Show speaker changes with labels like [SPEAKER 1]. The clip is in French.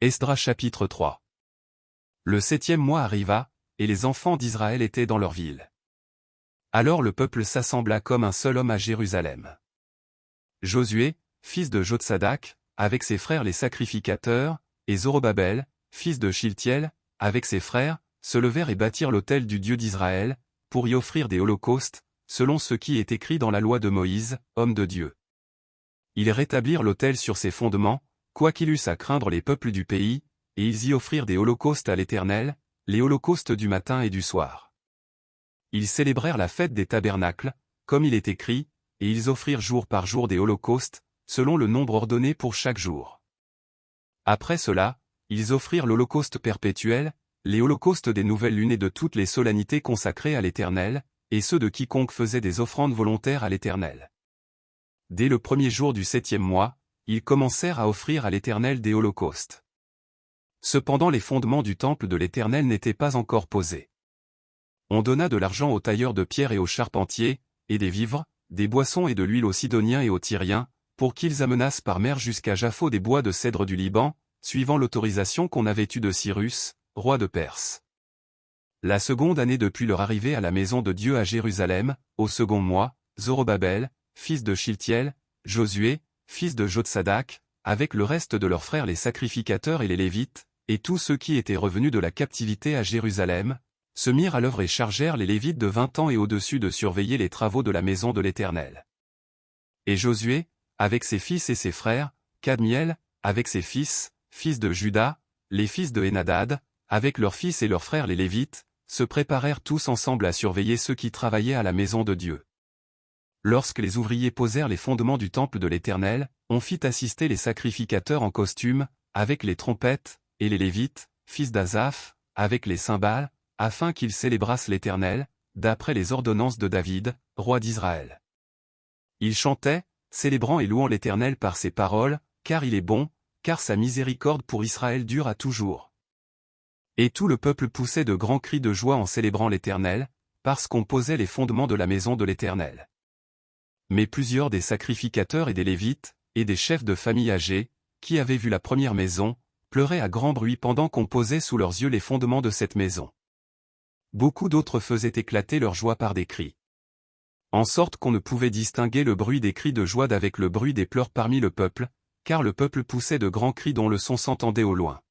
[SPEAKER 1] Esdras chapitre 3. Le 7e mois arriva, et les enfants d'Israël étaient dans leur ville. Alors le peuple s'assembla comme un seul homme à Jérusalem. Josué, fils de Jotsadak, avec ses frères les sacrificateurs, et Zorobabel, fils de Shiltiel, avec ses frères, se levèrent et bâtirent l'autel du Dieu d'Israël, pour y offrir des holocaustes, selon ce qui est écrit dans la loi de Moïse, homme de Dieu. Ils rétablirent l'autel sur ses fondements, quoiqu'il eussent à craindre les peuples du pays, et ils y offrirent des holocaustes à l'Éternel, les holocaustes du matin et du soir. Ils célébrèrent la fête des tabernacles, comme il est écrit, et ils offrirent jour par jour des holocaustes, selon le nombre ordonné pour chaque jour. Après cela, ils offrirent l'holocauste perpétuel, les holocaustes des nouvelles lunes et de toutes les solennités consacrées à l'Éternel, et ceux de quiconque faisait des offrandes volontaires à l'Éternel. Dès le premier jour du 7e mois, ils commencèrent à offrir à l'Éternel des holocaustes. Cependant les fondements du temple de l'Éternel n'étaient pas encore posés. On donna de l'argent aux tailleurs de pierre et aux charpentiers, et des vivres, des boissons et de l'huile aux Sidoniens et aux Tyriens, pour qu'ils amenassent par mer jusqu'à Japho des bois de cèdre du Liban, suivant l'autorisation qu'on avait eue de Cyrus, roi de Perse. La seconde année depuis leur arrivée à la maison de Dieu à Jérusalem, au second mois, Zorobabel, fils de Shiltiel, Josué, fils de Jotsadak, avec le reste de leurs frères les sacrificateurs et les Lévites, et tous ceux qui étaient revenus de la captivité à Jérusalem, se mirent à l'œuvre et chargèrent les Lévites de 20 ans et au-dessus de surveiller les travaux de la maison de l'Éternel. Et Josué, avec ses fils et ses frères, Kadmiel, avec ses fils, fils de Juda, les fils de Henadad, avec leurs fils et leurs frères les Lévites, se préparèrent tous ensemble à surveiller ceux qui travaillaient à la maison de Dieu. Lorsque les ouvriers posèrent les fondements du temple de l'Éternel, on fit assister les sacrificateurs en costume, avec les trompettes, et les Lévites, fils d'Asaph, avec les cymbales, afin qu'ils célébrassent l'Éternel, d'après les ordonnances de David, roi d'Israël. Ils chantaient, célébrant et louant l'Éternel par ses paroles, car il est bon, car sa miséricorde pour Israël dure à toujours. Et tout le peuple poussait de grands cris de joie en célébrant l'Éternel, parce qu'on posait les fondements de la maison de l'Éternel. Mais plusieurs des sacrificateurs et des Lévites, et des chefs de famille âgés, qui avaient vu la première maison, pleuraient à grand bruit pendant qu'on posait sous leurs yeux les fondements de cette maison. Beaucoup d'autres faisaient éclater leur joie par des cris. En sorte qu'on ne pouvait distinguer le bruit des cris de joie d'avec le bruit des pleurs parmi le peuple, car le peuple poussait de grands cris dont le son s'entendait au loin.